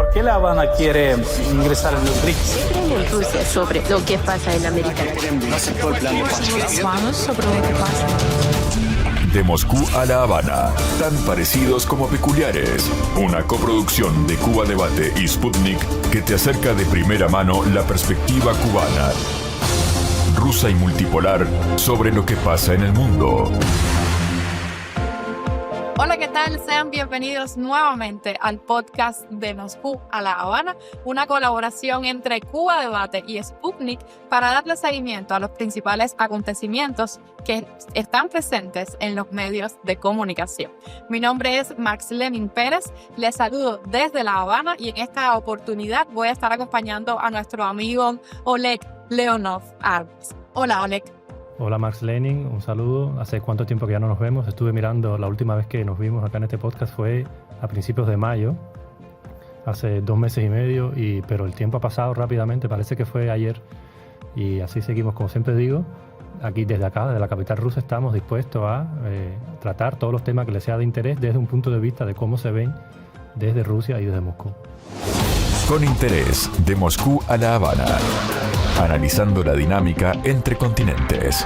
¿Por qué La Habana quiere ingresar en los BRICS? ¿Qué creen en Rusia sobre lo que pasa en América Latina? No aceptó el plan de paz. Sobre lo que pasa. De Moscú a La Habana, tan parecidos como peculiares. Una coproducción de Cuba Debate y Sputnik que te acerca de primera mano la perspectiva cubana, rusa y multipolar sobre lo que pasa en el mundo. Hola, ¿qué tal? Sean bienvenidos nuevamente al podcast de Moscú a La Habana, una colaboración entre Cuba Debate y Sputnik para darle seguimiento a los principales acontecimientos que están presentes en los medios de comunicación. Mi nombre es Max Lenin Pérez, les saludo desde La Habana y en esta oportunidad voy a estar acompañando a nuestro amigo Oleg Leonov Armas. Hola, Oleg. Hola Max Lenin, un saludo. ¿Hace cuánto tiempo que ya no nos vemos? Estuve mirando, la última vez que nos vimos acá en este podcast fue a principios de mayo, hace 2 meses y medio, pero el tiempo ha pasado rápidamente, parece que fue ayer. Y así seguimos, como siempre digo, aquí desde acá, desde la capital rusa, estamos dispuestos a tratar todos los temas que les sea de interés desde un punto de vista de cómo se ven desde Rusia y desde Moscú. Con interés, de Moscú a La Habana, analizando la dinámica entre continentes.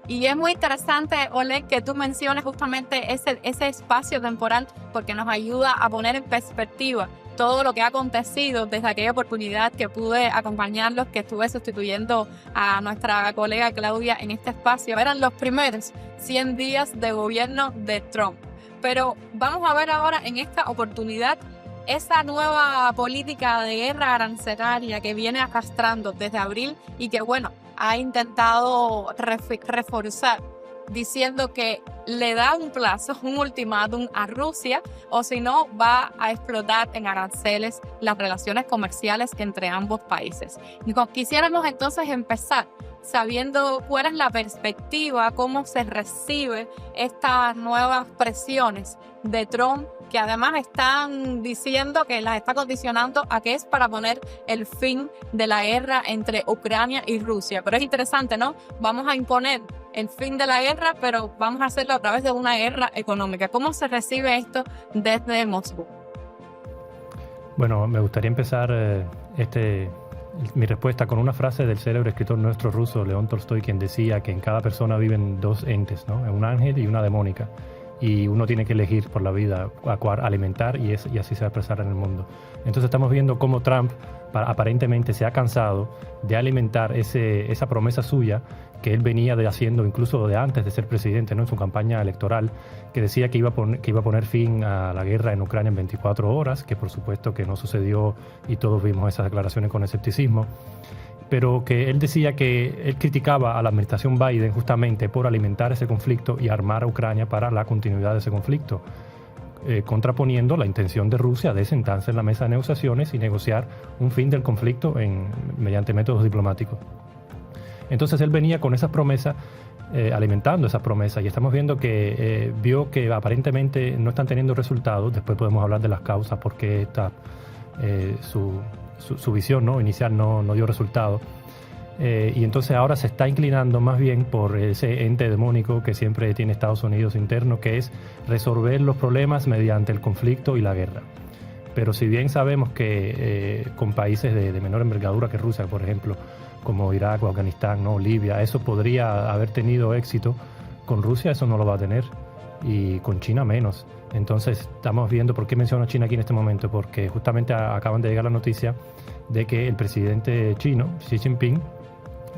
Y es muy interesante, Oleg, que tú menciones justamente ese espacio temporal porque nos ayuda a poner en perspectiva todo lo que ha acontecido desde aquella oportunidad que pude acompañarlos, que estuve sustituyendo a nuestra colega Claudia en este espacio. Eran los primeros 100 días de gobierno de Trump. Pero vamos a ver ahora en esta oportunidad esa nueva política de guerra arancelaria que viene arrastrando desde abril y que, bueno, ha intentado reforzar diciendo que le da un plazo, un ultimátum a Rusia o si no va a explotar en aranceles las relaciones comerciales entre ambos países. Y quisiéramos entonces empezar sabiendo cuál es la perspectiva, cómo se recibe estas nuevas presiones de Trump, que además están diciendo que las está condicionando a que es para poner el fin de la guerra entre Ucrania y Rusia. Pero es interesante, ¿no? Vamos a imponer el fin de la guerra, pero vamos a hacerlo a través de una guerra económica. ¿Cómo se recibe esto desde Moscú? Bueno, me gustaría empezar mi respuesta con una frase del célebre escritor nuestro ruso, León Tolstoy, quien decía que en cada persona viven 2 entes, ¿no? Un ángel y una demónica. Y uno tiene que elegir por la vida a cuál alimentar y así se va a expresar en el mundo. Entonces estamos viendo cómo Trump aparentemente se ha cansado de alimentar esa promesa suya que él venía haciendo incluso de antes de ser presidente, ¿no? En su campaña electoral, que decía que iba a poner fin a la guerra en Ucrania en 24 horas, que por supuesto que no sucedió y todos vimos esas declaraciones con escepticismo. Pero que él decía que él criticaba a la administración Biden justamente por alimentar ese conflicto y armar a Ucrania para la continuidad de ese conflicto, contraponiendo la intención de Rusia de sentarse en la mesa de negociaciones y negociar un fin del conflicto mediante métodos diplomáticos. Entonces él venía con esas promesas, alimentando esas promesas, y estamos viendo que vio que aparentemente no están teniendo resultados. Después podemos hablar de las causas, porque su visión, ¿no?, inicial no dio resultado. Y entonces ahora se está inclinando más bien por ese ente demónico que siempre tiene Estados Unidos interno, que es resolver los problemas mediante el conflicto y la guerra. Pero si bien sabemos que con países de menor envergadura que Rusia, por ejemplo, como Irak o Afganistán, ¿no?, Libia, eso podría haber tenido éxito, con Rusia eso no lo va a tener, y con China menos. Entonces estamos viendo, ¿por qué menciono China aquí en este momento? Porque justamente acaban de llegar la noticia de que el presidente chino, Xi Jinping,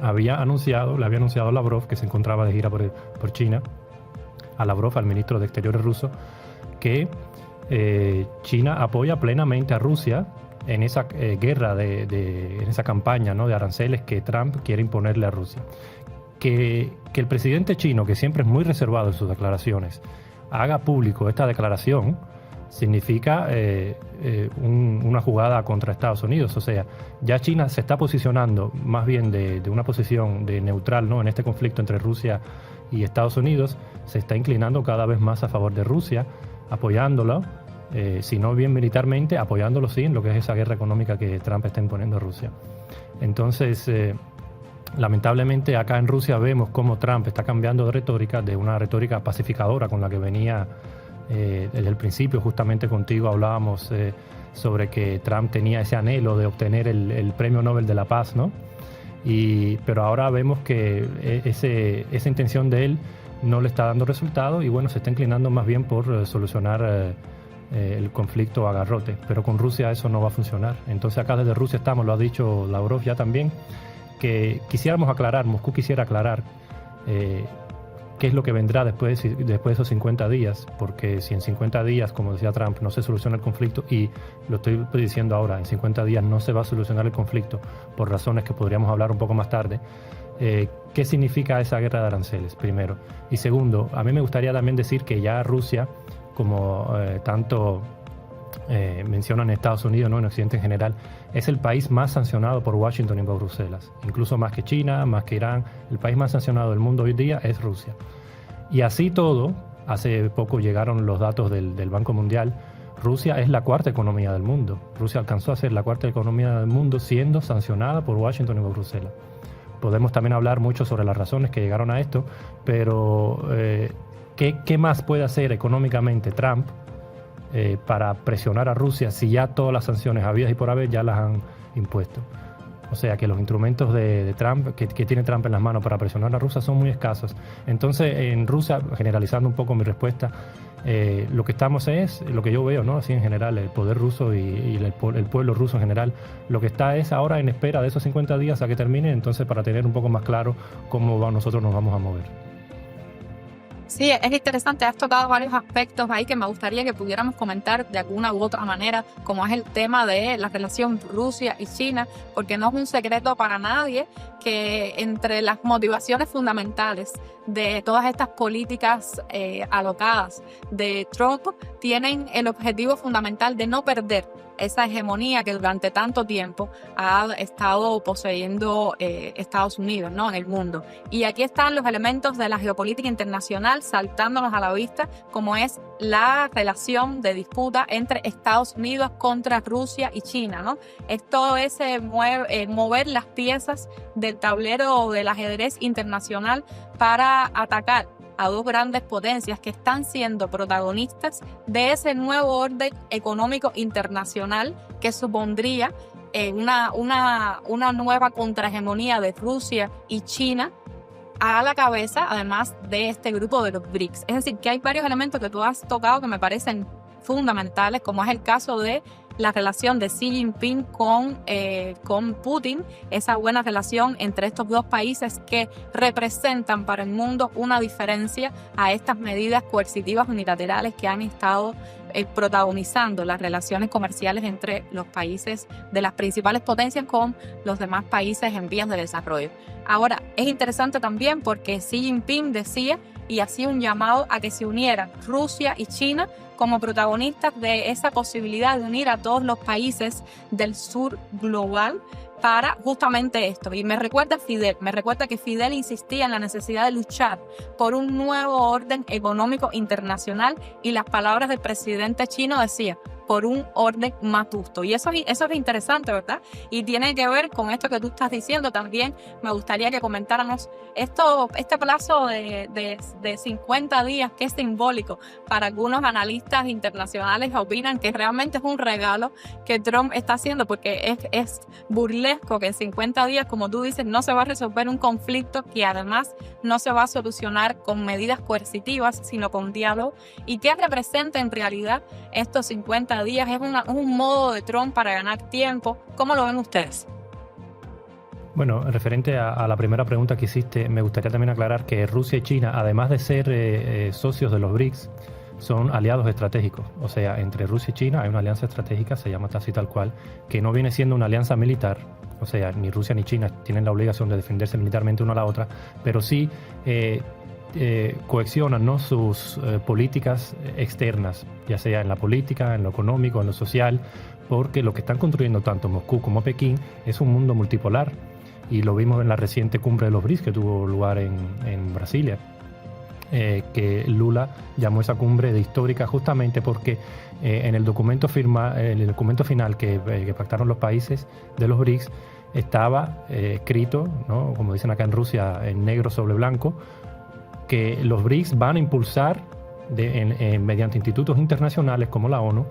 le había anunciado a Lavrov, que se encontraba de gira por China, a Lavrov, al ministro de Exteriores ruso, que China apoya plenamente a Rusia en esa guerra, en esa campaña, ¿no?, de aranceles que Trump quiere imponerle a Rusia. Que el presidente chino, que siempre es muy reservado en sus declaraciones, haga público esta declaración significa una jugada contra Estados Unidos. O sea, ya China se está posicionando más bien de una posición de neutral, ¿no?, en este conflicto entre Rusia y Estados Unidos. Se está inclinando cada vez más a favor de Rusia, apoyándolo, si no bien militarmente, apoyándolo sí en lo que es esa guerra económica que Trump está imponiendo a Rusia. Entonces, lamentablemente acá en Rusia vemos cómo Trump está cambiando de retórica, de una retórica pacificadora con la que venía Desde el principio, justamente contigo hablábamos sobre que Trump tenía ese anhelo de obtener el Premio Nobel de la Paz, ¿no? Pero ahora vemos que esa intención de él no le está dando resultado y bueno, se está inclinando más bien por solucionar el conflicto a garrote. Pero con Rusia eso no va a funcionar. Entonces acá desde Rusia estamos, lo ha dicho Lavrov ya también, que quisiéramos aclarar, Moscú quisiera aclarar qué es lo que vendrá después de esos 50 días, porque si en 50 días, como decía Trump, no se soluciona el conflicto, y lo estoy diciendo ahora, en 50 días no se va a solucionar el conflicto por razones que podríamos hablar un poco más tarde, ¿qué significa esa guerra de aranceles, primero? Y segundo, a mí me gustaría también decir que ya Rusia, como tanto mencionan en Estados Unidos, ¿no?, en Occidente en general, es el país más sancionado por Washington y por Bruselas, incluso más que China, más que Irán. El país más sancionado del mundo hoy día es Rusia. Y así todo, hace poco llegaron los datos del Banco Mundial, Rusia es la cuarta economía del mundo. Rusia alcanzó a ser la cuarta economía del mundo siendo sancionada por Washington y por Bruselas. Podemos también hablar mucho sobre las razones que llegaron a esto, pero ¿qué más puede hacer económicamente Trump para presionar a Rusia si ya todas las sanciones habidas y por haber ya las han impuesto? O sea que los instrumentos de Trump, que tiene Trump en las manos para presionar a Rusia, son muy escasos. Entonces en Rusia, generalizando un poco mi respuesta, lo que estamos es, lo que yo veo, ¿no?, así en general, el poder ruso y el pueblo ruso en general, lo que está es ahora en espera de esos 50 días a que termine, entonces para tener un poco más claro cómo nosotros nos vamos a mover. Sí, es interesante, has tocado varios aspectos ahí que me gustaría que pudiéramos comentar de alguna u otra manera, como es el tema de la relación Rusia y China, porque no es un secreto para nadie que entre las motivaciones fundamentales de todas estas políticas alocadas de Trump tienen el objetivo fundamental de no perder esa hegemonía que durante tanto tiempo ha estado poseyendo Estados Unidos, ¿no?, en el mundo. Y aquí están los elementos de la geopolítica internacional saltándonos a la vista, como es la relación de disputa entre Estados Unidos contra Rusia y China, ¿no? Es todo ese mover las piezas del tablero del ajedrez internacional para atacar a dos grandes potencias que están siendo protagonistas de ese nuevo orden económico internacional que supondría una nueva contrahegemonía de Rusia y China a la cabeza, además de este grupo de los BRICS. Es decir, que hay varios elementos que tú has tocado que me parecen fundamentales, como es el caso de la relación de Xi Jinping con Putin, esa buena relación entre estos dos países que representan para el mundo una diferencia a estas medidas coercitivas unilaterales que han estado protagonizando las relaciones comerciales entre los países de las principales potencias con los demás países en vías de desarrollo. Ahora, es interesante también porque Xi Jinping decía y hacía un llamado a que se unieran Rusia y China como protagonistas de esa posibilidad de unir a todos los países del sur global para justamente esto. Y me recuerda que Fidel insistía en la necesidad de luchar por un nuevo orden económico internacional y las palabras del presidente chino decían, por un orden más justo. Y eso es interesante, ¿verdad? Y tiene que ver con esto que tú estás diciendo también. Me gustaría que comentáramos este plazo de 50 días, que es simbólico para algunos analistas internacionales, opinan que realmente es un regalo que Trump está haciendo, porque es burlesco que en 50 días, como tú dices, no se va a resolver un conflicto que además no se va a solucionar con medidas coercitivas, sino con diálogo. ¿Y qué representa en realidad estos 50 días? ¿Es un modo de Trump para ganar tiempo? ¿Cómo lo ven ustedes? Bueno, referente a la primera pregunta que hiciste, me gustaría también aclarar que Rusia y China, además de ser socios de los BRICS, son aliados estratégicos. O sea, entre Rusia y China hay una alianza estratégica, se llama así tal cual, que no viene siendo una alianza militar. O sea, ni Rusia ni China tienen la obligación de defenderse militarmente una a la otra, pero sí coexionan, ¿no?, sus políticas externas, ya sea en la política, en lo económico, en lo social, porque lo que están construyendo tanto Moscú como Pekín es un mundo multipolar, y lo vimos en la reciente cumbre de los BRICS que tuvo lugar en Brasilia, que Lula llamó esa cumbre de histórica justamente porque en el documento final que pactaron los países de los BRICS estaba escrito, ¿no?, como dicen acá en Rusia, en negro sobre blanco, que los BRICS van a impulsar mediante institutos internacionales como la ONU,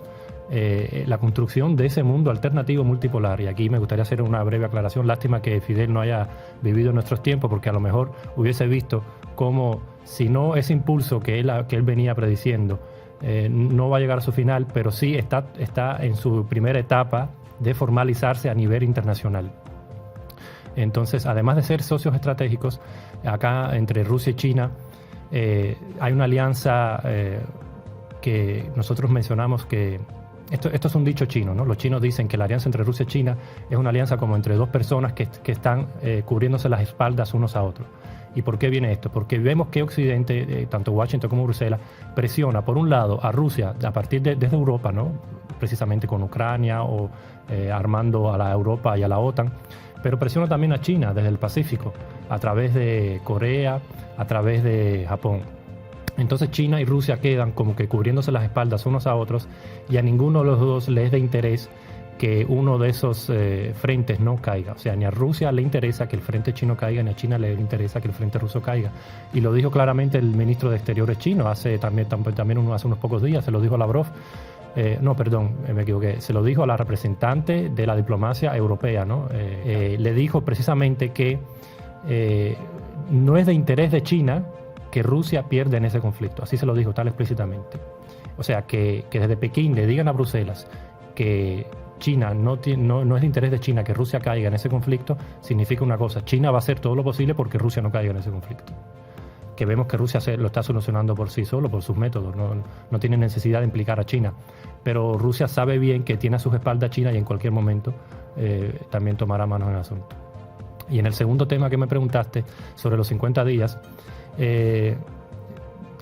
la construcción de ese mundo alternativo multipolar. Y aquí me gustaría hacer una breve aclaración. Lástima que Fidel no haya vivido en nuestros tiempos, porque a lo mejor hubiese visto cómo, si no ese impulso que él venía prediciendo no va a llegar a su final, pero sí está en su primera etapa de formalizarse a nivel internacional. Entonces, además de ser socios estratégicos, acá entre Rusia y China hay una alianza que nosotros mencionamos que esto es un dicho chino, ¿no? Los chinos dicen que la alianza entre Rusia y China es una alianza como entre dos personas que están cubriéndose las espaldas unos a otros. ¿Y por qué viene esto? Porque vemos que Occidente, tanto Washington como Bruselas, presiona por un lado a Rusia a partir desde Europa, ¿no? Precisamente con Ucrania o armando a la Europa y a la OTAN, pero presiona también a China desde el Pacífico, a través de Corea, a través de Japón. Entonces China y Rusia quedan como que cubriéndose las espaldas unos a otros, y a ninguno de los dos les es de interés que uno de esos frentes no caiga. O sea, ni a Rusia le interesa que el frente chino caiga, ni a China le interesa que el frente ruso caiga. Y lo dijo claramente el ministro de Exteriores chino hace unos pocos días, se lo dijo a Lavrov. Me equivoqué. Se lo dijo a la representante de la diplomacia europea, ¿no? Le dijo precisamente que no es de interés de China que Rusia pierda en ese conflicto. Así se lo dijo tal explícitamente. O sea, que desde Pekín le digan a Bruselas que China no es de interés de China que Rusia caiga en ese conflicto, significa una cosa: China va a hacer todo lo posible porque Rusia no caiga en ese conflicto. Que vemos que Rusia lo está solucionando por sí solo, por sus métodos, no tiene necesidad de implicar a China. Pero Rusia sabe bien que tiene a sus espaldas a China y en cualquier momento también tomará manos en el asunto. Y en el segundo tema que me preguntaste, sobre los 50 días,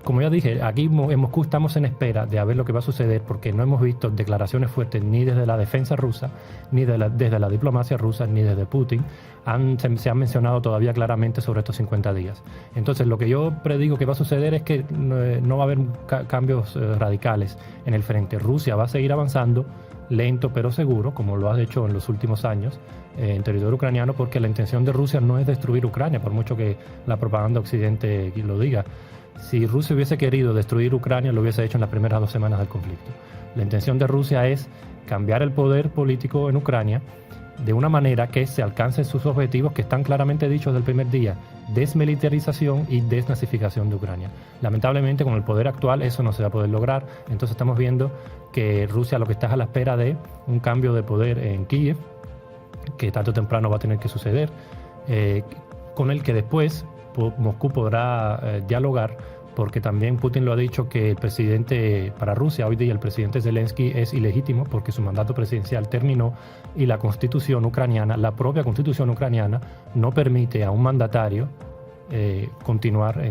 como ya dije, aquí en Moscú estamos en espera de a ver lo que va a suceder, porque no hemos visto declaraciones fuertes ni desde la defensa rusa, ni desde la diplomacia rusa, ni desde Putin. Se han mencionado todavía claramente sobre estos 50 días. Entonces, lo que yo predigo que va a suceder es que no va a haber cambios radicales en el frente. Rusia va a seguir avanzando, lento pero seguro, como lo ha hecho en los últimos años, en territorio ucraniano, porque la intención de Rusia no es destruir Ucrania, por mucho que la propaganda occidente lo diga. Si Rusia hubiese querido destruir Ucrania, lo hubiese hecho en las primeras 2 semanas del conflicto. La intención de Rusia es cambiar el poder político en Ucrania de una manera que se alcancen sus objetivos que están claramente dichos desde el primer día: desmilitarización y desnazificación de Ucrania. Lamentablemente, con el poder actual eso no se va a poder lograr. Entonces estamos viendo que Rusia lo que está es a la espera de un cambio de poder en Kiev, que tarde o temprano va a tener que suceder, con el que después Moscú podrá dialogar, porque también Putin lo ha dicho, que el presidente para Rusia hoy día, el presidente Zelensky, es ilegítimo porque su mandato presidencial terminó y la constitución ucraniana, la propia constitución ucraniana, no permite a un mandatario continuar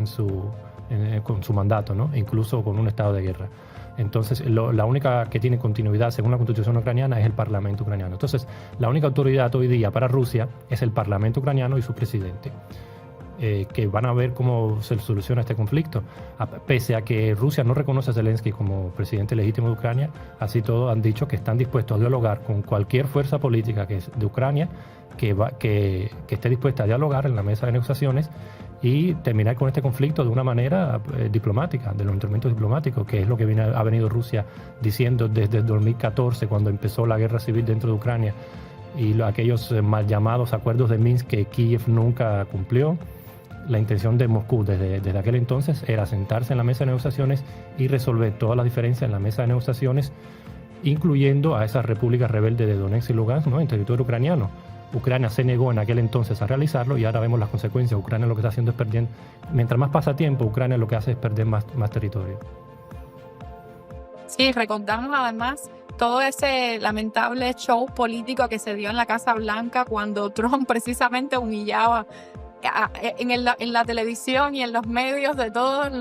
con su mandato, ¿no? Incluso con un estado de guerra. Entonces, la única que tiene continuidad según la constitución ucraniana es el parlamento ucraniano. Entonces, la única autoridad hoy día para Rusia es el parlamento ucraniano y su presidente. Que van a ver cómo se soluciona este conflicto. Pese a que Rusia no reconoce a Zelensky como presidente legítimo de Ucrania, así todo han dicho que están dispuestos a dialogar con cualquier fuerza política que es de Ucrania, que esté dispuesta a dialogar en la mesa de negociaciones y terminar con este conflicto de una manera diplomática, de los instrumentos diplomáticos, que es lo que ha venido Rusia diciendo desde el 2014, cuando empezó la guerra civil dentro de Ucrania, y aquellos mal llamados acuerdos de Minsk que Kiev nunca cumplió. La intención de Moscú desde aquel entonces era sentarse en la mesa de negociaciones y resolver todas las diferencias en la mesa de negociaciones, incluyendo a esas repúblicas rebeldes de Donetsk y Lugansk, ¿no?, en territorio ucraniano. Ucrania se negó en aquel entonces a realizarlo y ahora vemos las consecuencias. Ucrania lo que está haciendo es perder, mientras más pasa tiempo, Ucrania lo que hace es perder más territorio. Sí, recordamos además todo ese lamentable show político que se dio en la Casa Blanca cuando Trump precisamente humillaba en la televisión y en los medios de todos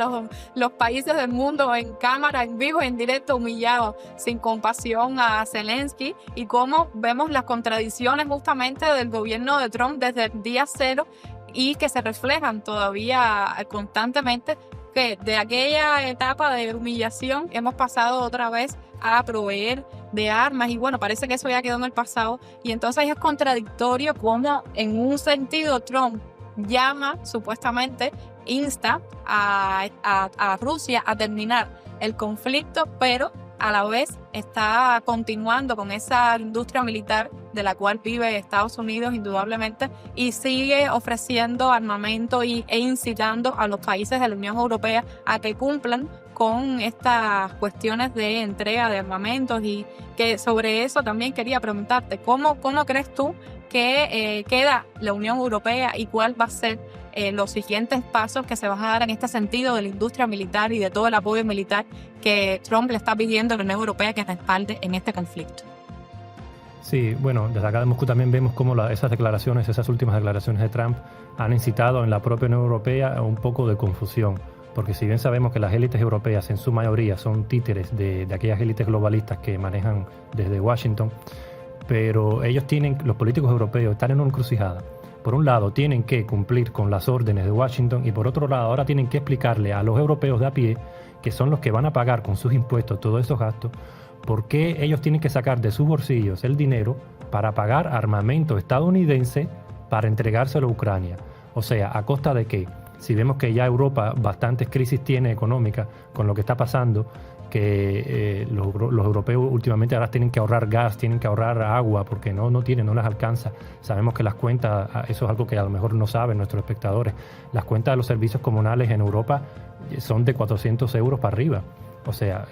los países del mundo, en cámara, en vivo, en directo, humillado sin compasión a Zelensky, y cómo vemos las contradicciones justamente del gobierno de Trump desde el día cero y que se reflejan todavía constantemente, que de aquella etapa de humillación hemos pasado otra vez a proveer de armas, y bueno, parece que eso ya quedó en el pasado. Y entonces es contradictorio cómo en un sentido Trump llama supuestamente insta a Rusia a terminar el conflicto, pero a la vez está continuando con esa industria militar de la cual vive Estados Unidos indudablemente, y sigue ofreciendo armamento e incitando a los países de la Unión Europea a que cumplan con estas cuestiones de entrega de armamentos. Y que sobre eso también quería preguntarte, ¿cómo crees tú que queda la Unión Europea y cuál va a ser los siguientes pasos que se van a dar en este sentido de la industria militar y de todo el apoyo militar que Trump le está pidiendo a la Unión Europea que respalde en este conflicto? Sí, bueno, desde acá de Moscú también vemos cómo esas últimas declaraciones de Trump han incitado en la propia Unión Europea a un poco de confusión, porque si bien sabemos que las élites europeas en su mayoría son títeres de aquellas élites globalistas que manejan desde Washington, pero los políticos europeos están en una encrucijada. Por un lado, tienen que cumplir con las órdenes de Washington, y por otro lado, ahora tienen que explicarle a los europeos de a pie, que son los que van a pagar con sus impuestos todos esos gastos, por qué ellos tienen que sacar de sus bolsillos el dinero para pagar armamento estadounidense para entregárselo a Ucrania. O sea, ¿a costa de qué? Si vemos que ya Europa bastantes crisis tiene económica con lo que está pasando, que los europeos últimamente ahora tienen que ahorrar gas, tienen que ahorrar agua, porque no les alcanza. Sabemos que las cuentas, eso es algo que a lo mejor no saben nuestros espectadores, las cuentas de los servicios comunales en Europa son de 400 euros para arriba. O sea,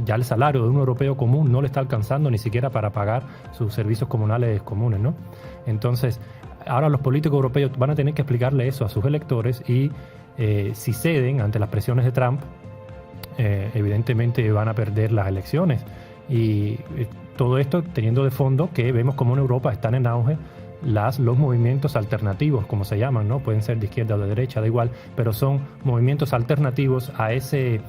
ya el salario de un europeo común no le está alcanzando ni siquiera para pagar sus servicios comunales comunes, ¿no? Entonces, ahora los políticos europeos van a tener que explicarle eso a sus electores, y si ceden ante las presiones de Trump, evidentemente van a perder las elecciones. Y todo esto teniendo de fondo que vemos como en Europa están en auge los movimientos alternativos, como se llaman, ¿no? Pueden ser de izquierda o de derecha, da igual, pero son movimientos alternativos a ese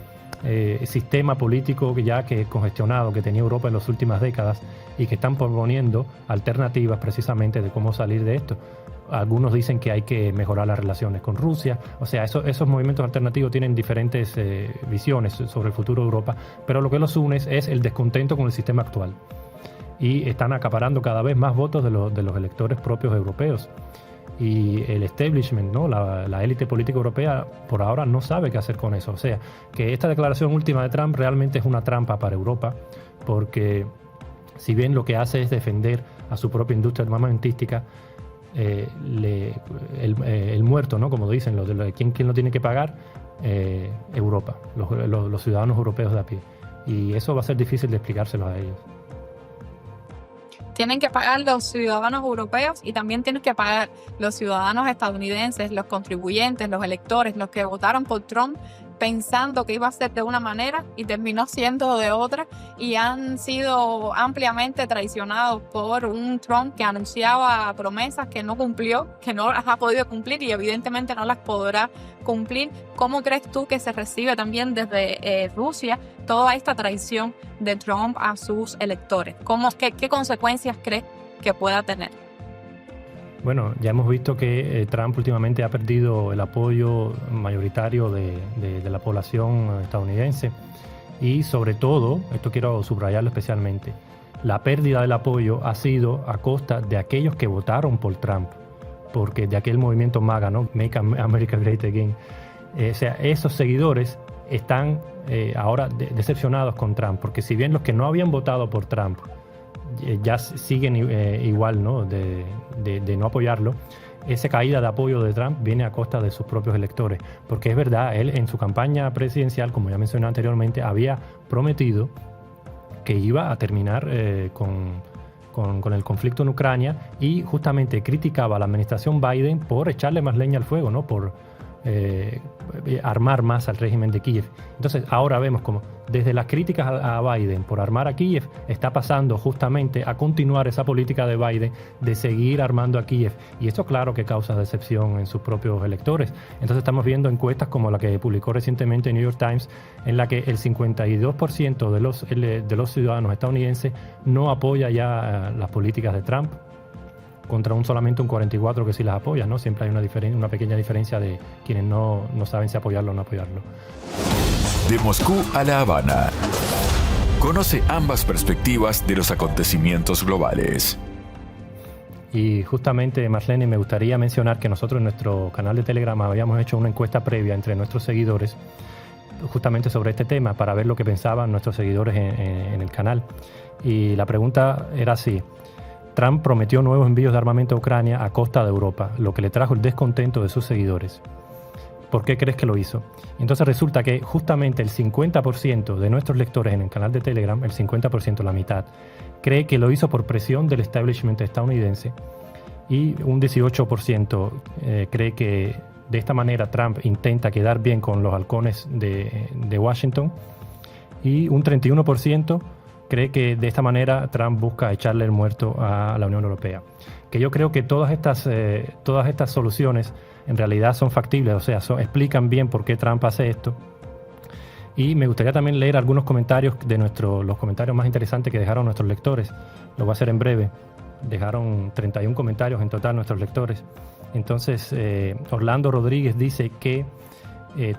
sistema político que congestionado que tenía Europa en las últimas décadas, y que están proponiendo alternativas precisamente de cómo salir de esto. Algunos dicen que hay que mejorar las relaciones con Rusia. O sea, esos movimientos alternativos tienen diferentes visiones sobre el futuro de Europa, pero lo que los une es el descontento con el sistema actual, y están acaparando cada vez más votos de los electores propios europeos. Y el establishment, ¿no? La élite política europea por ahora no sabe qué hacer con eso. O sea, que esta declaración última de Trump realmente es una trampa para Europa, porque si bien lo que hace es defender a su propia industria armamentística, el muerto, ¿no? Como dicen, ¿quién lo tiene que pagar? Europa, los ciudadanos europeos de a pie. Y eso va a ser difícil de explicárselo a ellos. Tienen que pagar los ciudadanos europeos, y también tienen que pagar los ciudadanos estadounidenses, los contribuyentes, los electores, los que votaron por Trump pensando que iba a ser de una manera y terminó siendo de otra, y han sido ampliamente traicionados por un Trump que anunciaba promesas que no cumplió, que no las ha podido cumplir y evidentemente no las podrá cumplir. ¿Cómo crees tú que se recibe también desde Rusia toda esta traición de Trump a sus electores? ¿Qué consecuencias crees que pueda tener? Bueno, ya hemos visto que Trump últimamente ha perdido el apoyo mayoritario de la población estadounidense, y sobre todo, esto quiero subrayarlo especialmente, la pérdida del apoyo ha sido a costa de aquellos que votaron por Trump, porque de aquel movimiento MAGA, ¿no? Make America Great Again. O sea, esos seguidores están ahora decepcionados con Trump, porque si bien los que no habían votado por Trump ya siguen igual, ¿no? de no apoyarlo, esa caída de apoyo de Trump viene a costa de sus propios electores, porque es verdad, él en su campaña presidencial, como ya mencioné anteriormente, había prometido que iba a terminar con el conflicto en Ucrania, y justamente criticaba a la administración Biden por echarle más leña al fuego, ¿no? Por armar más al régimen de Kiev. Entonces ahora vemos como desde las críticas a Biden por armar a Kiev está pasando justamente a continuar esa política de Biden de seguir armando a Kiev, y esto claro que causa decepción en sus propios electores. Entonces estamos viendo encuestas como la que publicó recientemente New York Times, en la que el 52% de los ciudadanos estadounidenses no apoya ya las políticas de Trump, contra solamente un 44% que sí las apoya, ¿no? Siempre hay una pequeña diferencia de quienes no saben si apoyarlo o no apoyarlo. De Moscú a La Habana. Conoce ambas perspectivas de los acontecimientos globales. Y justamente, Marlene, me gustaría mencionar que nosotros en nuestro canal de Telegram habíamos hecho una encuesta previa entre nuestros seguidores justamente sobre este tema para ver lo que pensaban nuestros seguidores en el canal. Y la pregunta era así: Trump prometió nuevos envíos de armamento a Ucrania a costa de Europa, lo que le trajo el descontento de sus seguidores. ¿Por qué crees que lo hizo? Entonces resulta que justamente el 50% de nuestros lectores en el canal de Telegram, el 50%, la mitad, cree que lo hizo por presión del establishment estadounidense, y un 18% cree que de esta manera Trump intenta quedar bien con los halcones de Washington, y un 31% cree que de esta manera Trump busca echarle el muerto a la Unión Europea. Que yo creo que todas estas soluciones en realidad son factibles, o sea, explican bien por qué Trump hace esto. Y me gustaría también leer algunos comentarios los comentarios más interesantes que dejaron nuestros lectores. Lo voy a hacer en breve. Dejaron 31 comentarios en total nuestros lectores. Entonces, Orlando Rodríguez dice que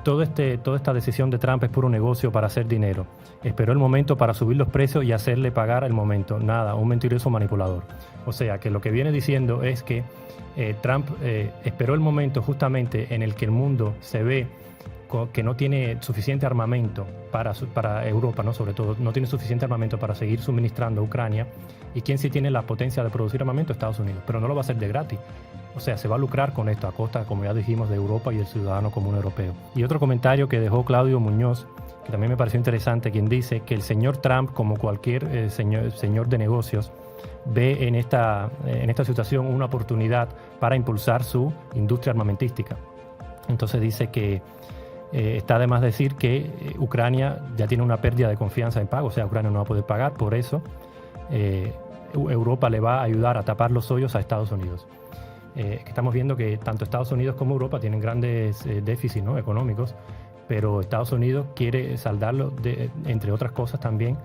toda esta decisión de Trump es puro negocio para hacer dinero. Esperó el momento para subir los precios y hacerle pagar el momento. Nada, un mentiroso manipulador. O sea, que lo que viene diciendo es que Trump esperó el momento justamente en el que el mundo se ve que no tiene suficiente armamento para Europa, ¿no? Sobre todo, no tiene suficiente armamento para seguir suministrando a Ucrania. ¿Y quién sí tiene la potencia de producir armamento? Estados Unidos. Pero no lo va a hacer de gratis. O sea, se va a lucrar con esto a costa, como ya dijimos, de Europa y del ciudadano común europeo. Y otro comentario que dejó Claudio Muñoz, que también me pareció interesante, quien dice que el señor Trump, como cualquier señor de negocios, ve en esta situación una oportunidad para impulsar su industria armamentística. Entonces dice que está de más decir que Ucrania ya tiene una pérdida de confianza en pago, o sea, Ucrania no va a poder pagar, por eso Europa le va a ayudar a tapar los hoyos a Estados Unidos. Estamos viendo que tanto Estados Unidos como Europa tienen grandes déficits, ¿no?, económicos, pero Estados Unidos quiere saldarlo, entre otras cosas también,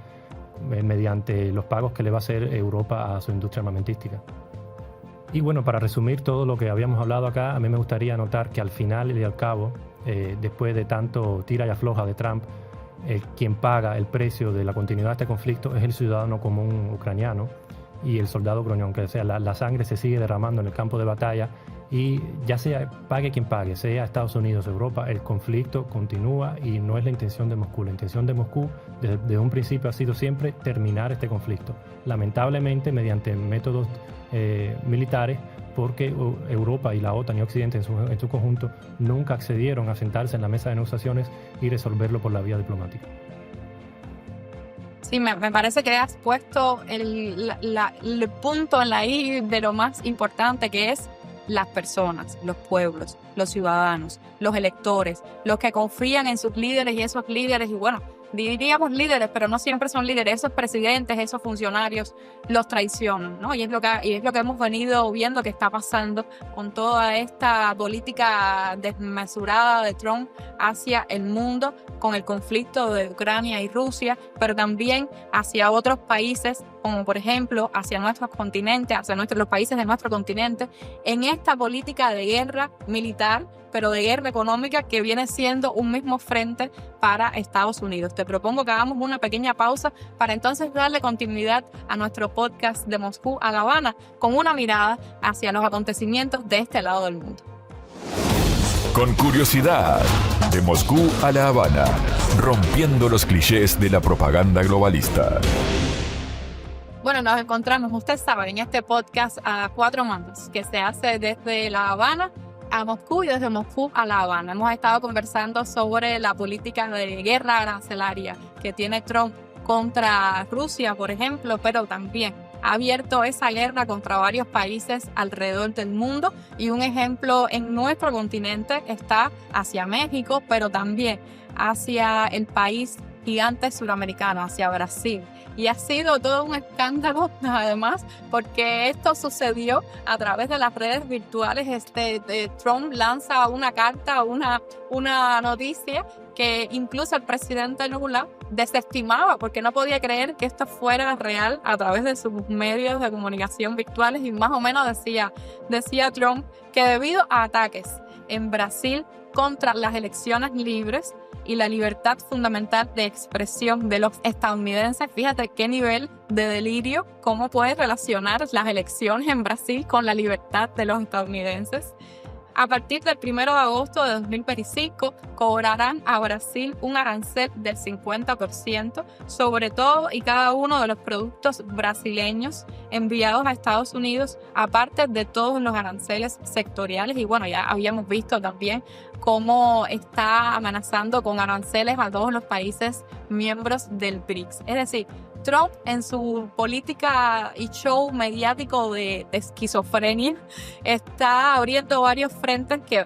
mediante los pagos que le va a hacer Europa a su industria armamentística. Y bueno, para resumir todo lo que habíamos hablado acá, a mí me gustaría anotar que al final y al cabo, después de tanto tira y afloja de Trump, quien paga el precio de la continuidad de este conflicto es el ciudadano común ucraniano y el soldado ucraniano, que sea, la sangre se sigue derramando en el campo de batalla, y ya sea pague quien pague, sea Estados Unidos o Europa, el conflicto continúa y no es la intención de Moscú. La intención de Moscú desde un principio ha sido siempre terminar este conflicto, lamentablemente mediante métodos militares, porque Europa y la OTAN y Occidente en su conjunto nunca accedieron a sentarse en la mesa de negociaciones y resolverlo por la vía diplomática. Sí, me parece que has puesto el punto en la I de lo más importante, que es las personas, los pueblos, los ciudadanos, los electores, los que confían en sus líderes, y esos líderes, y bueno, diríamos líderes, pero no siempre son líderes, esos presidentes, esos funcionarios los traicionan, ¿no? Y es lo que hemos venido viendo que está pasando con toda esta política desmesurada de Trump hacia el mundo, con el conflicto de Ucrania y Rusia, pero también hacia otros países, como por ejemplo hacia nuestro continente, los países de nuestro continente, en esta política de guerra militar, pero de guerra económica, que viene siendo un mismo frente para Estados Unidos. Te propongo que hagamos una pequeña pausa para entonces darle continuidad a nuestro podcast de Moscú a La Habana, con una mirada hacia los acontecimientos de este lado del mundo. Con curiosidad, de Moscú a La Habana, rompiendo los clichés de la propaganda globalista. Bueno, nos encontramos, usted sabe, en este podcast a cuatro mandos, que se hace desde La Habana a Moscú y desde Moscú a La Habana. Hemos estado conversando sobre la política de guerra arancelaria que tiene Trump contra Rusia, por ejemplo, pero también ha abierto esa guerra contra varios países alrededor del mundo, y un ejemplo en nuestro continente está hacia México, pero también hacia el país gigante suramericano, hacia Brasil. Y ha sido todo un escándalo, además, porque esto sucedió a través de las redes virtuales. Trump lanza una carta, una noticia que incluso el presidente Lula desestimaba, porque no podía creer que esto fuera real a través de sus medios de comunicación virtuales, y más o menos decía Trump que debido a ataques en Brasil contra las elecciones libres, y la libertad fundamental de expresión de los estadounidenses. Fíjate qué nivel de delirio, cómo puede relacionar las elecciones en Brasil con la libertad de los estadounidenses. A partir del 1 de agosto de 2025, cobrarán a Brasil un arancel del 50% sobre todo y cada uno de los productos brasileños enviados a Estados Unidos, aparte de todos los aranceles sectoriales. Y bueno, ya habíamos visto también cómo está amenazando con aranceles a todos los países miembros del BRICS. Es decir, Trump, en su política y show mediático de esquizofrenia, está abriendo varios frentes que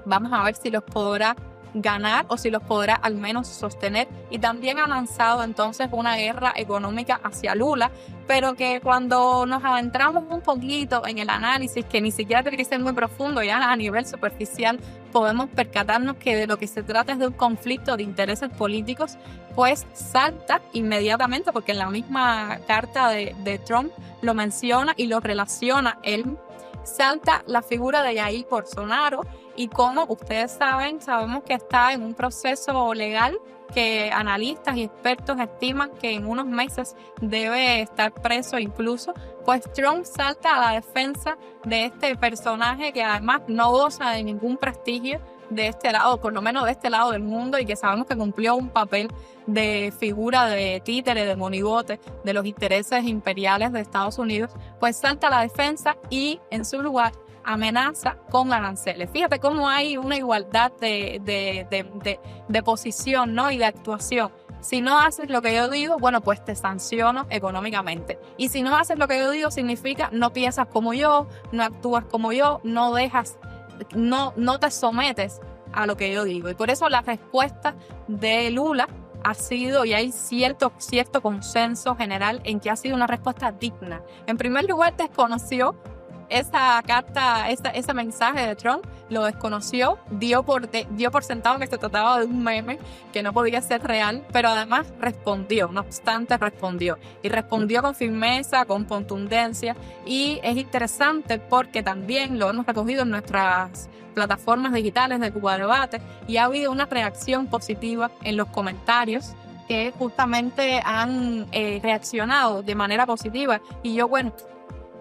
vamos a ver si los podrá ganar o si los podrá al menos sostener. Y también ha lanzado entonces una guerra económica hacia Lula, pero que cuando nos adentramos un poquito en el análisis, que ni siquiera tiene que ser muy profundo, ya a nivel superficial podemos percatarnos que de lo que se trata es de un conflicto de intereses políticos, pues salta inmediatamente, porque en la misma carta de Trump lo menciona y lo relaciona él, salta la figura de Jair Bolsonaro, y como ustedes saben, sabemos que está en un proceso legal que analistas y expertos estiman que en unos meses debe estar preso incluso. Pues Trump salta a la defensa de este personaje que además no goza de ningún prestigio de este lado, por lo menos de este lado del mundo, y que sabemos que cumplió un papel de figura de títere, de monigote de los intereses imperiales de Estados Unidos. Pues salta a la defensa y en su lugar amenaza con aranceles. Fíjate cómo hay una igualdad de posición, ¿no? Y de actuación. Si no haces lo que yo digo, bueno, pues te sanciono económicamente. Y si no haces lo que yo digo, significa no piensas como yo, no actúas como yo, no te sometes a lo que yo digo. Y por eso la respuesta de Lula ha sido, y hay cierto consenso general en que ha sido una respuesta digna. En primer lugar, desconoció esa carta, ese mensaje de Trump, lo desconoció, dio por sentado que se trataba de un meme, que no podía ser real, pero además respondió, no obstante respondió, y respondió con firmeza, con contundencia. Y es interesante porque también lo hemos recogido en nuestras plataformas digitales de Cuba Debate, y ha habido una reacción positiva en los comentarios que justamente han reaccionado de manera positiva. Y yo, bueno,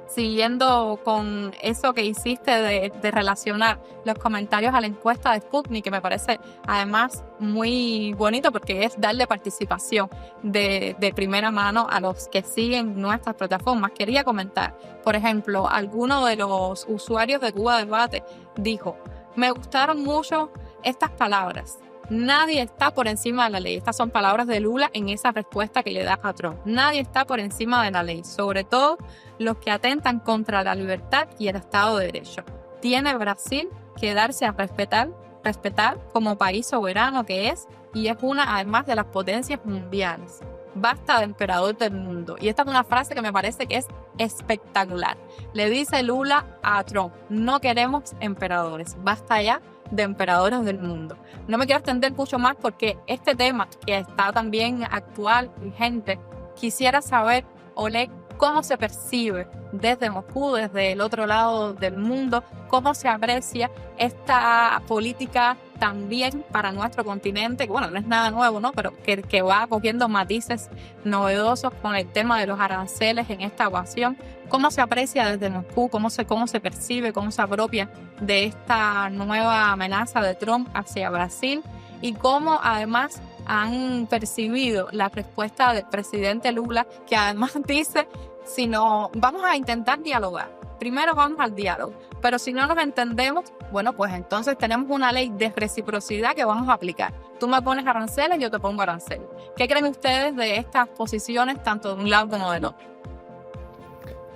siguiendo con eso que hiciste de relacionar los comentarios a la encuesta de Sputnik, que me parece además muy bonito porque es darle participación de primera mano a los que siguen nuestras plataformas. Quería comentar, por ejemplo, alguno de los usuarios de Cuba Debate dijo: me gustaron mucho estas palabras. Nadie está por encima de la ley. Estas son palabras de Lula en esa respuesta que le da a Trump. Nadie está por encima de la ley, sobre todo los que atentan contra la libertad y el Estado de Derecho. Tiene Brasil que darse a respetar como país soberano que es, y es una además de las potencias mundiales. Basta de emperador del mundo. Y esta es una frase que me parece que es espectacular. Le dice Lula a Trump: no queremos emperadores, basta ya de emperadores del mundo. No me quiero extender mucho más porque este tema, que está también actual, vigente, quisiera saber, Oleg, cómo se percibe desde Moscú, desde el otro lado del mundo, cómo se aprecia esta política también para nuestro continente, que bueno, no es nada nuevo, ¿no? Pero que va cogiendo matices novedosos con el tema de los aranceles en esta ocasión. ¿Cómo se aprecia desde Moscú? ¿Cómo se percibe? ¿Cómo se apropia de esta nueva amenaza de Trump hacia Brasil? Y cómo además han percibido la respuesta del presidente Lula, que además dice: si no, vamos a intentar dialogar. Primero vamos al diálogo, pero si no nos entendemos, bueno, pues entonces tenemos una ley de reciprocidad que vamos a aplicar. Tú me pones aranceles, yo te pongo aranceles. ¿Qué creen ustedes de estas posiciones, tanto de un lado como del otro?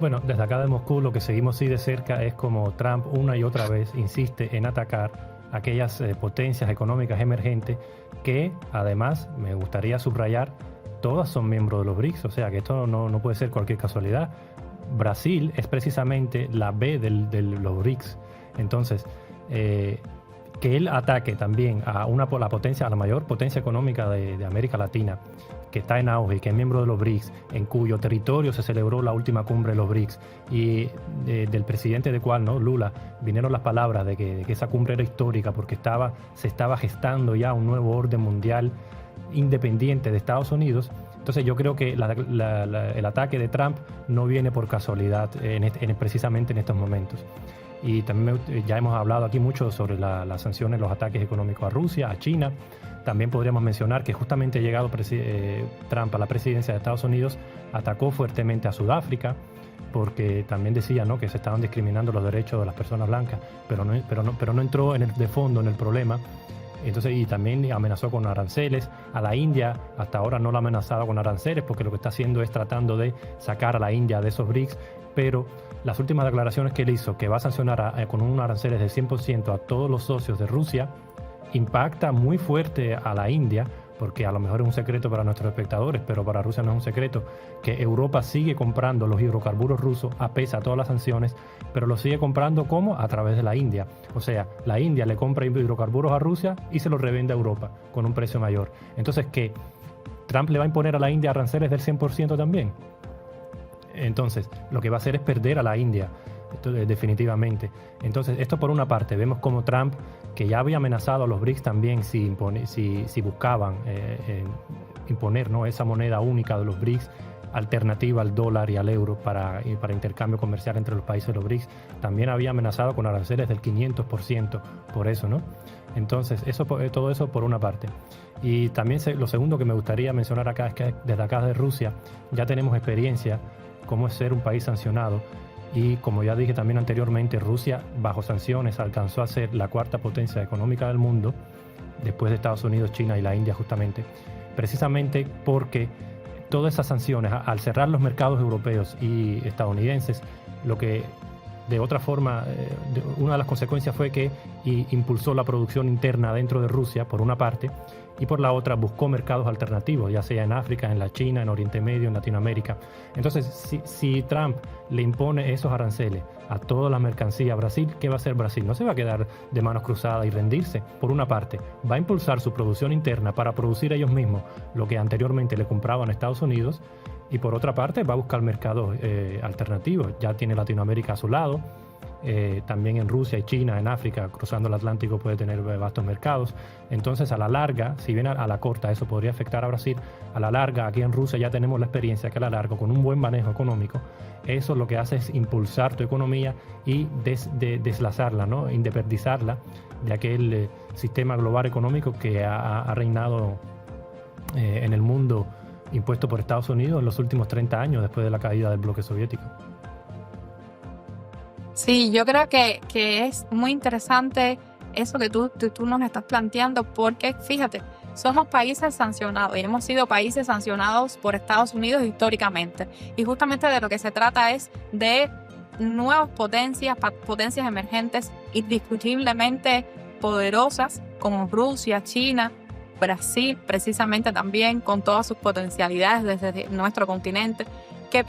Bueno, desde acá de Moscú lo que seguimos sí de cerca es como Trump una y otra vez insiste en atacar aquellas potencias económicas emergentes que, además, me gustaría subrayar, todas son miembros de los BRICS, o sea que esto no puede ser cualquier casualidad. Brasil es precisamente la B de los BRICS. Entonces, que él ataque también a la mayor potencia económica de América Latina, que está en auge y que es miembro de los BRICS, en cuyo territorio se celebró la última cumbre de los BRICS, y del presidente de cual, ¿no? Lula, vinieron las palabras de que esa cumbre era histórica porque se estaba gestando ya un nuevo orden mundial independiente de Estados Unidos. Entonces yo creo que el ataque de Trump no viene por casualidad precisamente en estos momentos. Y también ya hemos hablado aquí mucho sobre las sanciones, los ataques económicos a Rusia, a China. También podríamos mencionar que justamente llegado Trump a la presidencia de Estados Unidos, atacó fuertemente a Sudáfrica, porque también decía, ¿no?, que se estaban discriminando los derechos de las personas blancas, pero no entró de fondo en el problema. Entonces, y también amenazó con aranceles. A la India hasta ahora no la ha amenazado con aranceles, porque lo que está haciendo es tratando de sacar a la India de esos BRICS, pero las últimas declaraciones que él hizo, que va a sancionar con un aranceles del 100% a todos los socios de Rusia, impacta muy fuerte a la India, porque a lo mejor es un secreto para nuestros espectadores, pero para Rusia no es un secreto, que Europa sigue comprando los hidrocarburos rusos a pesar de todas las sanciones, pero los sigue comprando ¿cómo? A través de la India. O sea, la India le compra hidrocarburos a Rusia y se los revende a Europa con un precio mayor. Entonces, ¿qué? ¿Trump le va a imponer a la India aranceles del 100% también? Entonces, lo que va a hacer es perder a la India, definitivamente. Entonces, esto por una parte, vemos como Trump, que ya había amenazado a los BRICS también si buscaban imponer, ¿no?, esa moneda única de los BRICS, alternativa al dólar y al euro para intercambio comercial entre los países de los BRICS, también había amenazado con aranceles del 500% por eso, ¿no? Entonces, todo eso por una parte. Y también lo segundo que me gustaría mencionar acá es que desde acá de Rusia ya tenemos experiencia cómo es ser un país sancionado. Y como ya dije también anteriormente, Rusia bajo sanciones alcanzó a ser la cuarta potencia económica del mundo, después de Estados Unidos, China y la India justamente, precisamente porque todas esas sanciones, al cerrar los mercados europeos y estadounidenses, lo que de otra forma, una de las consecuencias fue que impulsó la producción interna dentro de Rusia, por una parte, y por la otra buscó mercados alternativos, ya sea en África, en la China, en Oriente Medio, en Latinoamérica. Entonces, si Trump le impone esos aranceles a toda la mercancía a Brasil, ¿qué va a hacer Brasil? No se va a quedar de manos cruzadas y rendirse. Por una parte, va a impulsar su producción interna para producir ellos mismos lo que anteriormente le compraban a Estados Unidos, y por otra parte va a buscar mercados alternativos. Ya tiene Latinoamérica a su lado, también en Rusia y China, en África, cruzando el Atlántico puede tener vastos mercados. Entonces, a la larga, si bien a la corta eso podría afectar a Brasil, a la larga aquí en Rusia ya tenemos la experiencia que a la larga, con un buen manejo económico, eso lo que hace es impulsar tu economía y deslazarla, ¿no?, independizarla de aquel sistema global económico que ha reinado en el mundo, impuesto por Estados Unidos en los últimos 30 años después de la caída del bloque soviético. Sí, yo creo que es muy interesante eso que tú nos estás planteando, porque fíjate, somos países sancionados y hemos sido países sancionados por Estados Unidos históricamente, y justamente de lo que se trata es de nuevas potencias emergentes indiscutiblemente poderosas como Rusia, China, Brasil, precisamente también con todas sus potencialidades desde nuestro continente, que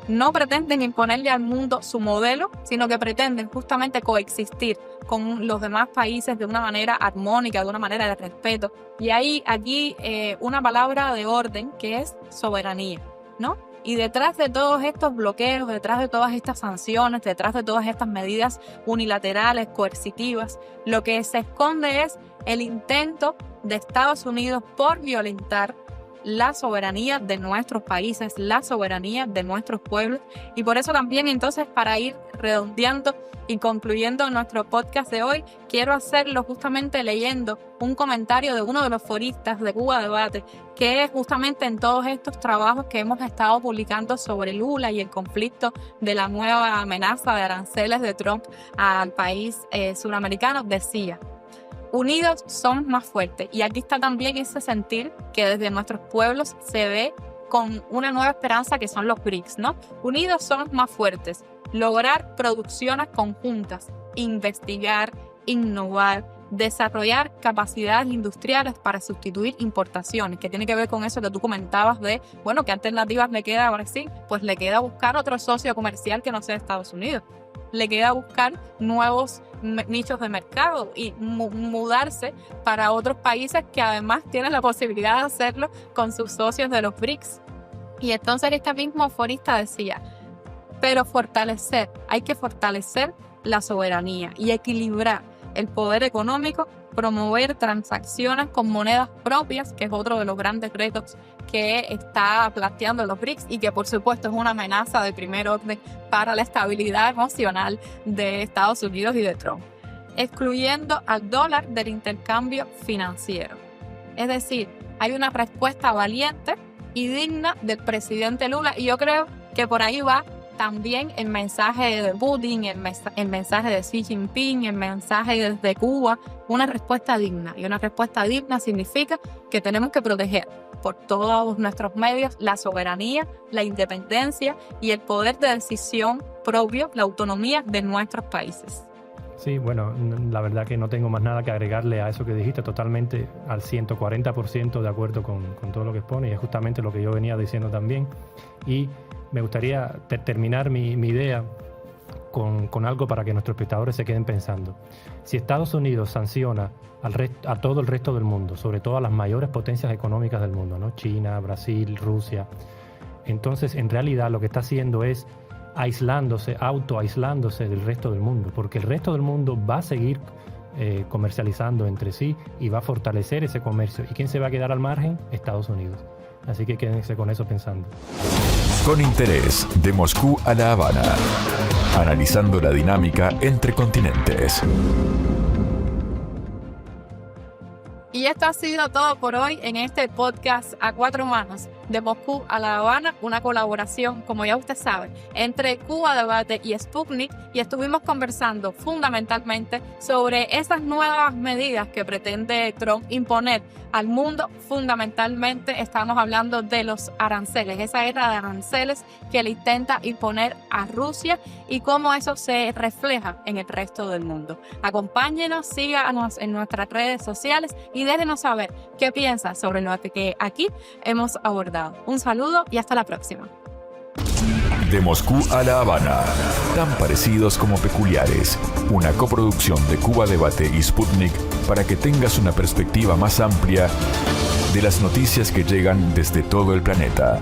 no pretenden imponerle al mundo su modelo, sino que pretenden justamente coexistir con los demás países de una manera armónica, de una manera de respeto. Y aquí una palabra de orden que es soberanía, ¿no? Y detrás de todos estos bloqueos, detrás de todas estas sanciones, detrás de todas estas medidas unilaterales, coercitivas, lo que se esconde es el intento de Estados Unidos por violentar la soberanía de nuestros países, la soberanía de nuestros pueblos. Y por eso también, entonces, para ir redondeando y concluyendo nuestro podcast de hoy, quiero hacerlo justamente leyendo un comentario de uno de los foristas de Cuba Debate, que es justamente en todos estos trabajos que hemos estado publicando sobre Lula y el conflicto de la nueva amenaza de aranceles de Trump al país suramericano, decía: unidos somos más fuertes. Y aquí está también ese sentir que desde nuestros pueblos se ve con una nueva esperanza, que son los BRICS, ¿no? Unidos somos más fuertes. Lograr producciones conjuntas, investigar, innovar, desarrollar capacidades industriales para sustituir importaciones, que tiene que ver con eso que tú comentabas de, bueno, ¿qué alternativas le queda a Brasil? Pues le queda buscar otro socio comercial que no sea Estados Unidos. Le queda buscar nuevos nichos de mercado y mudarse para otros países que además tienen la posibilidad de hacerlo con sus socios de los BRICS. Y entonces este mismo forista decía, pero hay que fortalecer la soberanía y equilibrar el poder económico, promover transacciones con monedas propias, que es otro de los grandes retos que está planteando los BRICS y que por supuesto es una amenaza de primer orden para la estabilidad emocional de Estados Unidos y de Trump, excluyendo al dólar del intercambio financiero. Es decir, hay una respuesta valiente y digna del presidente Lula, y yo creo que por ahí va también el mensaje de Putin, el mensaje de Xi Jinping, el mensaje desde Cuba, una respuesta digna. Y una respuesta digna significa que tenemos que proteger por todos nuestros medios la soberanía, la independencia y el poder de decisión propio, la autonomía de nuestros países. Sí, bueno, la verdad que no tengo más nada que agregarle a eso que dijiste, totalmente al 140% de acuerdo con todo lo que expone, y es justamente lo que yo venía diciendo también. Y me gustaría terminar mi idea con algo para que nuestros espectadores se queden pensando. Si Estados Unidos sanciona a todo el resto del mundo, sobre todo a las mayores potencias económicas del mundo, ¿no? China, Brasil, Rusia, entonces en realidad lo que está haciendo es autoaislándose del resto del mundo, porque el resto del mundo va a seguir comercializando entre sí y va a fortalecer ese comercio. ¿Y quién se va a quedar al margen? Estados Unidos. Así que quédense con eso pensando. Con interés, de Moscú a La Habana, analizando la dinámica entre continentes. Y esto ha sido todo por hoy en este podcast A Cuatro Manos, de Moscú a La Habana, una colaboración, como ya usted sabe, entre Cuba Debate y Sputnik, y estuvimos conversando fundamentalmente sobre esas nuevas medidas que pretende Trump imponer al mundo. Fundamentalmente estamos hablando de los aranceles, esa guerra de aranceles que le intenta imponer a Rusia y cómo eso se refleja en el resto del mundo. Acompáñenos, síganos en nuestras redes sociales y déjenos saber qué piensa sobre lo que aquí hemos abordado. Un saludo y hasta la próxima. De Moscú a La Habana, tan parecidos como peculiares, una coproducción de Cuba Debate y Sputnik para que tengas una perspectiva más amplia de las noticias que llegan desde todo el planeta.